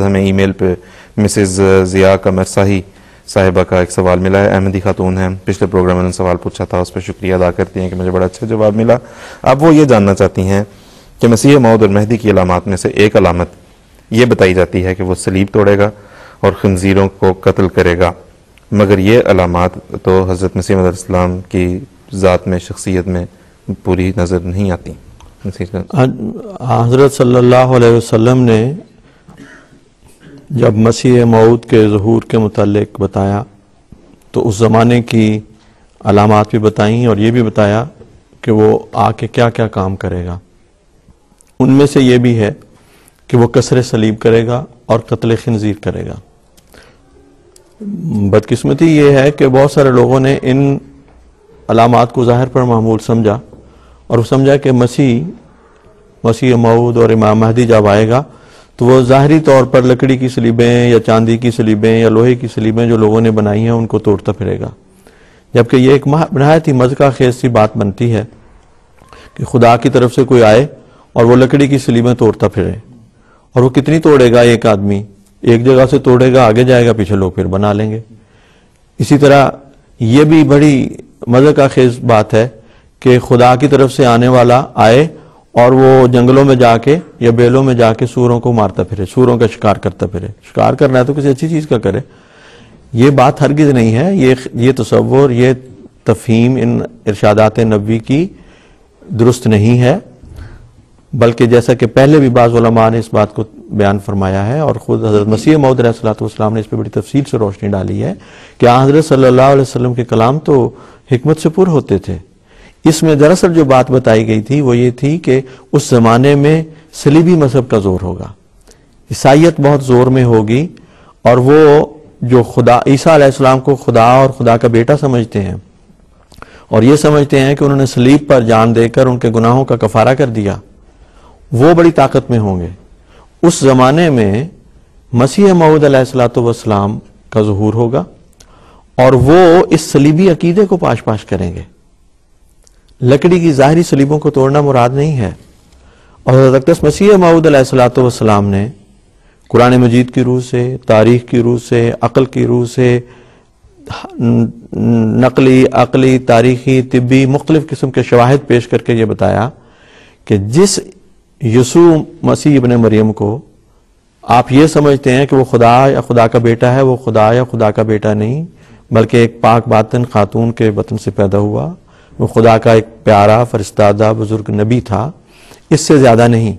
ہمیں ای میل پہ مسز ضیاء قمر صاحی صاحبہ کا ایک سوال ملا ہے. احمدی خاتون ہیں, پچھلے پروگرام میں نے سوال پوچھا تھا, اس پہ شکریہ ادا کرتی ہیں کہ مجھے بڑا اچھا جواب ملا. اب وہ یہ جاننا چاہتی ہیں کہ مسیح موعود اور مہدی کی علامات میں سے ایک علامت یہ بتائی جاتی ہے کہ وہ صلیب توڑے گا اور خنزیروں کو قتل کرے گا, مگر یہ علامات تو حضرت مسیح علیہ السلام کی ذات میں, شخصیت میں پوری نظر نہیں آتی. حضرت صلی اللہ علیہ وسلم نے جب مسیح موعود کے ظہور کے متعلق بتایا تو اس زمانے کی علامات بھی بتائیں اور یہ بھی بتایا کہ وہ آ کے کیا کیا کام کرے گا. ان میں سے یہ بھی ہے کہ وہ کسر صلیب کرے گا اور قتل خنزیر کرے گا. بدقسمتی یہ ہے کہ بہت سارے لوگوں نے ان علامات کو ظاہر پر معمول سمجھا اور وہ سمجھا کہ مسیح موعود اور امام مہدی جب آئے گا تو وہ ظاہری طور پر لکڑی کی صلیبیں یا چاندی کی صلیبیں یا لوہے کی صلیبیں جو لوگوں نے بنائی ہیں ان کو توڑتا پھرے گا, جبکہ یہ ایک نہایت ہی مذکا خیز سی بات بنتی ہے کہ خدا کی طرف سے کوئی آئے اور وہ لکڑی کی صلیبیں توڑتا پھرے. اور وہ کتنی توڑے گا؟ ایک آدمی ایک جگہ سے توڑے گا, آگے جائے گا, پیچھے لوگ پھر بنا لیں گے. اسی طرح یہ بھی بڑی مذکا خیز بات ہے کہ خدا کی طرف سے آنے والا آئے اور وہ جنگلوں میں جا کے یا بیلوں میں جا کے سوروں کو مارتا پھرے, سوروں کا شکار کرتا پھرے. شکار کرنا ہے تو کسی اچھی چیز کا کرے. یہ بات ہرگز نہیں ہے. یہ تصور, یہ تفہیم ان ارشادات نبوی کی درست نہیں ہے, بلکہ جیسا کہ پہلے بھی بعض علماء نے اس بات کو بیان فرمایا ہے اور خود حضرت مسیح موعود علیہ السلام نے اس پہ بڑی تفصیل سے روشنی ڈالی ہے کہ حضرت صلی اللہ علیہ وسلم کے کلام تو حکمت سے پر ہوتے تھے. اس میں دراصل جو بات بتائی گئی تھی وہ یہ تھی کہ اس زمانے میں صلیبی مذہب کا زور ہوگا, عیسائیت بہت زور میں ہوگی, اور وہ جو خدا عیسیٰ علیہ السلام کو خدا اور خدا کا بیٹا سمجھتے ہیں اور یہ سمجھتے ہیں کہ انہوں نے صلیب پر جان دے کر ان کے گناہوں کا کفارہ کر دیا, وہ بڑی طاقت میں ہوں گے. اس زمانے میں مسیح موعود علیہ السلام کا ظہور ہوگا اور وہ اس صلیبی عقیدے کو پاش پاش کریں گے. لکڑی کی ظاہری صلیبوں کو توڑنا مراد نہیں ہے. اور حضرت اقدس مسیح موعود علیہ السلام نے قرآن مجید کی روح سے, تاریخ کی روح سے, عقل کی روح سے, نقلی, عقلی, تاریخی, طبی مختلف قسم کے شواہد پیش کر کے یہ بتایا کہ جس یسوع مسیح ابن مریم کو آپ یہ سمجھتے ہیں کہ وہ خدا یا خدا کا بیٹا ہے, وہ خدا یا خدا کا بیٹا نہیں بلکہ ایک پاک باطن خاتون کے بطن سے پیدا ہوا, وہ خدا کا ایک پیارا فرستادہ بزرگ نبی تھا, اس سے زیادہ نہیں.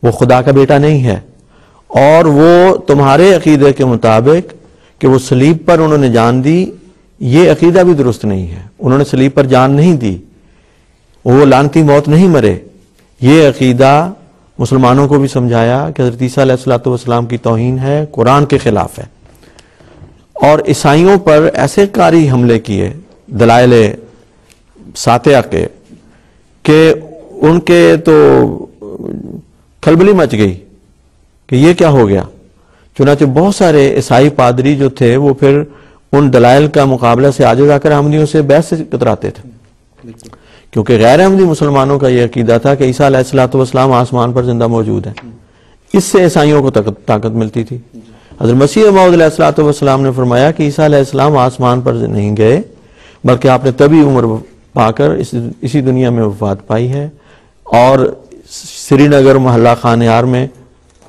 وہ خدا کا بیٹا نہیں ہے. اور وہ تمہارے عقیدے کے مطابق کہ وہ صلیب پر انہوں نے جان دی, یہ عقیدہ بھی درست نہیں ہے. انہوں نے صلیب پر جان نہیں دی, وہ لعنتی موت نہیں مرے. یہ عقیدہ مسلمانوں کو بھی سمجھایا کہ حضرت عیسیٰ علیہ السلام کی توہین ہے, قرآن کے خلاف ہے. اور عیسائیوں پر ایسے کاری حملے کیے دلائل ساتیہ کے کہ ان کے تو کھلبلی مچ گئی کہ یہ کیا ہو گیا. چنانچہ بہت سارے عیسائی پادری جو تھے وہ پھر ان دلائل کا مقابلہ سے عاجز آ کر احمدیوں سے بحث سے کتراتے تھے, کیونکہ غیر احمدی مسلمانوں کا یہ عقیدہ تھا کہ عیسیٰ علیہ السلام آسمان پر زندہ موجود ہے. اس سے عیسائیوں کو طاقت ملتی تھی. حضرت مسیح موعود علیہ السلام نے فرمایا کہ عیسیٰ علیہ السلام آسمان پر نہیں گئے بلکہ آپ نے طبی عمر پا کر اسی دنیا میں وفات پائی ہے, اور سری نگر محلہ خانیار میں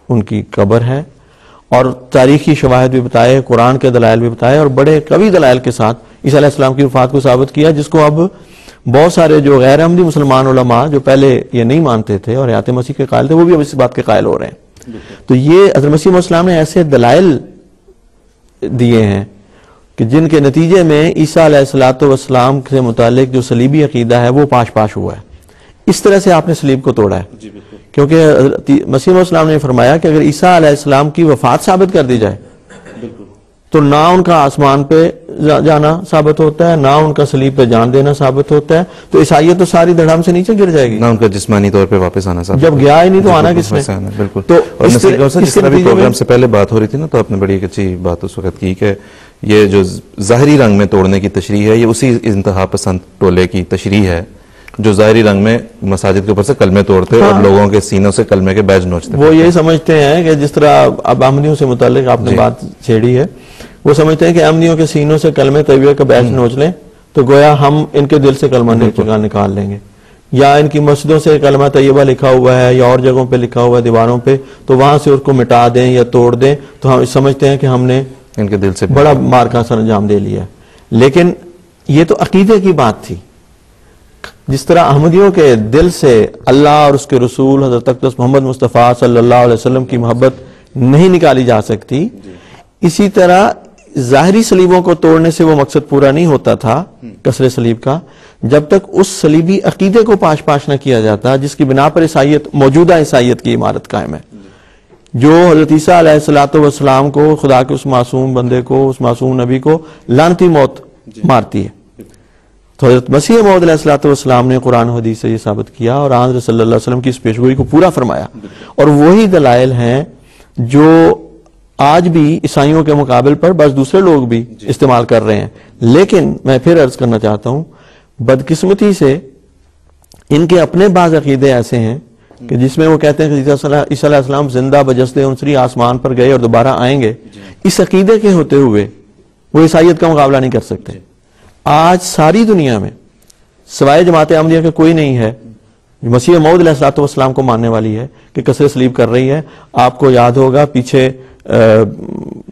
ان کی قبر ہے. اور تاریخی شواہد بھی بتائے, قرآن کے دلائل بھی بتائے, اور بڑے قوی دلائل کے ساتھ عیسیٰ علیہ السلام کی وفات کو ثابت کیا, جس کو اب بہت سارے جو غیر احمدی مسلمان علماء جو پہلے یہ نہیں مانتے تھے اور حیات مسیح کے قائل تھے, وہ بھی اب اس بات کے قائل ہو رہے ہیں. تو یہ حضرت مسیح علیہ السلام نے ایسے دلائل دیے ہیں کہ جن کے نتیجے میں عیسیٰ علیہ السلام سے متعلق جو صلیبی عقیدہ ہے وہ پاش پاش ہوا ہے. اس طرح سے آپ نے صلیب کو توڑا ہے, کیونکہ مسیح علیہ السلام نے فرمایا کہ اگر عیسیٰ علیہ السلام کی وفات ثابت کر دی جائے تو نہ ان کا آسمان پہ جانا ثابت ہوتا ہے, نہ ان کا صلیب پہ جان دینا ثابت ہوتا ہے, تو عیسائیت تو ساری دھڑام سے نیچے گر جائے گی, نہ ان کا جسمانی طور پہ واپس آنا ثابت. جب گیا ہی نہیں تو آنا کس نے. بالکل. تو اس طرح بھی پروگرام سے پہلے بات ہو رہی تھی نا, تو آپ نے بڑی ایک اچھی بات اس وقت کی کہ یہ جو ظاہری رنگ میں توڑنے کی تشریح ہے یہ اسی انتہا پسند ٹولے کی تشریح ہے جو ظاہری رنگ میں مساجد کے اوپر سے کلمے توڑتے اور لوگوں کے سینوں سے کلمے کے بیج نوچتے. وہ یہی سمجھتے ہیں کہ جس طرح اب احمدیوں سے متعلق آپ نے بات چھیڑی ہے، وہ سمجھتے ہیں کہ احمدیوں کے سینوں سے کلمے طیبہ کا بیج نوچ لیں تو گویا ہم ان کے دل سے کلمہ نکال لیں گے، یا ان کی مسجدوں سے کلمہ طیبہ لکھا ہوا ہے یا اور جگہوں پہ لکھا ہوا ہے دیواروں پہ، تو وہاں سے اس کو مٹا دیں یا توڑ دیں تو ہم سمجھتے ہیں کہ ہم نے ان کے دل سے بڑا مار کا سر انجام دے لیا. لیکن یہ تو عقیدے کی بات تھی. جس طرح احمدیوں کے دل سے اللہ اور اس کے رسول حضرت اقدس محمد مصطفیٰ صلی اللہ علیہ وسلم کی محبت نہیں نکالی جا سکتی، اسی طرح ظاہری صلیبوں کو توڑنے سے وہ مقصد پورا نہیں ہوتا تھا کسر صلیب کا جب تک اس صلیبی عقیدے کو پاش پاش نہ کیا جاتا جس کی بنا پر عیسائیت، موجودہ عیسائیت کی عمارت قائم ہے، جو حضرت عیسیٰ علیہ السلام کو، خدا کے اس معصوم بندے کو، اس معصوم نبی کو لعنتی موت مارتی ہے. تو حضرت مسیح موعود علیہ السلام نے قرآن و حدیث سے یہ ثابت کیا اور حضرت صلی اللہ علیہ وسلم کی اس پیشگوئی کو پورا فرمایا، اور وہی دلائل ہیں جو آج بھی عیسائیوں کے مقابل پر بس دوسرے لوگ بھی استعمال کر رہے ہیں. لیکن میں پھر عرض کرنا چاہتا ہوں، بدقسمتی سے ان کے اپنے بعض عقیدے ایسے ہیں کہ جس میں وہ کہتے ہیں کہ عیسیٰ علیہ السلام زندہ بجسد انصری آسمان پر گئے اور دوبارہ آئیں گے. اس عقیدے کے ہوتے ہوئے وہ عیسائیت کا مقابلہ نہیں کر سکتے. آج ساری دنیا میں سوائے جماعت احمدیہ کے کوئی نہیں ہے جو مسیح موعود علیہ السلام کو ماننے والی ہے کہ کسر صلیب کر رہی ہے. آپ کو یاد ہوگا پیچھے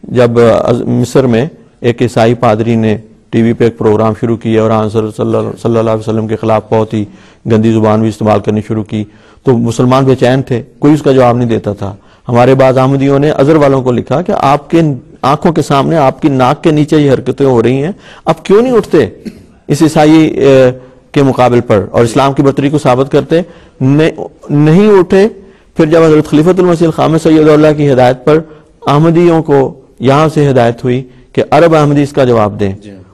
جب مصر میں ایک عیسائی پادری نے ٹی وی پہ ایک پروگرام شروع کیا اور صلی اللہ علیہ وسلم کے خلاف بہت ہی گندی زبان بھی استعمال کرنی شروع کی تو مسلمان بے چین تھے، کوئی اس کا جواب نہیں دیتا تھا. ہمارے بعض احمدیوں نے ازہر والوں کو لکھا کہ آپ کے آنکھوں کے سامنے، آپ کی ناک کے نیچے یہ حرکتیں ہو رہی ہیں، اب کیوں نہیں اٹھتے اس عیسائی کے مقابل پر اور اسلام کی برتری کو ثابت کرتے؟ نہیں اٹھے. پھر جب حضرت خلیفۃ المسیح الخامس سید اللہ کی ہدایت پر احمدیوں کو یہاں سے ہدایت ہوئی کہ عرب احمدی اس کا جواب دیں،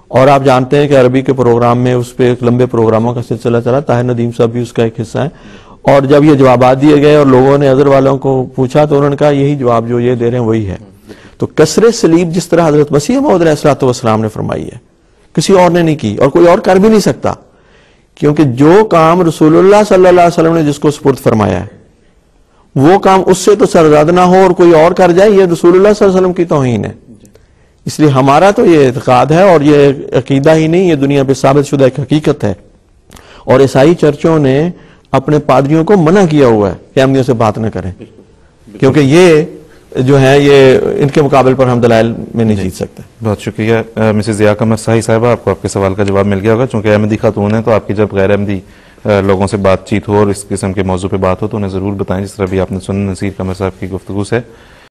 اور آپ جانتے ہیں کہ عربی کے پروگرام میں اس پہ ایک لمبے پروگراموں کا سلسلہ چلا، طاہر ندیم صاحب بھی اس کا ایک حصہ ہے. اور جب یہ جوابات دیے گئے اور لوگوں نے ازہر والوں کو پوچھا تو انہوں نے کہا یہی جواب جو یہ دے رہے ہیں وہی ہے. تو کسر صلیب جس طرح حضرت مسیح موعود علیہ السلام نے فرمائی ہے، کسی اور نے نہیں کی اور کوئی اور کر بھی نہیں سکتا، کیونکہ جو کام رسول اللہ صلی اللہ علیہ وسلم نے جس کو سپرد فرمایا ہے وہ کام اس سے تو سرزاد نہ ہو اور کوئی اور کر جائے، یہ رسول اللہ صلی اللہ علیہ وسلم کی توہین ہے. اس لیے ہمارا تو یہ اعتقاد ہے اور یہ عقیدہ ہی نہیں، یہ دنیا پہ ثابت شدہ ایک حقیقت ہے. اور عیسائی چرچوں نے اپنے پادریوں کو منع کیا ہوا ہے کہ احمدیوں سے بات نہ کریں، کیونکہ یہ جو ہے یہ ان کے مقابل پر ہم دلائل میں نہیں جیت سکتے. بہت شکریہ مسز ضیاء قمر صاحی صاحبہ، آپ کو آپ کے سوال کا جواب مل گیا ہوگا. چونکہ احمدی خاتون ہیں تو آپ کی جب غیر احمدی لوگوں سے بات چیت ہو اور اس قسم کے موضوع پہ بات ہو تو انہیں ضرور بتائیں، جس طرح بھی آپ نے سنا نصیر قمر صاحب کی گفتگو سے.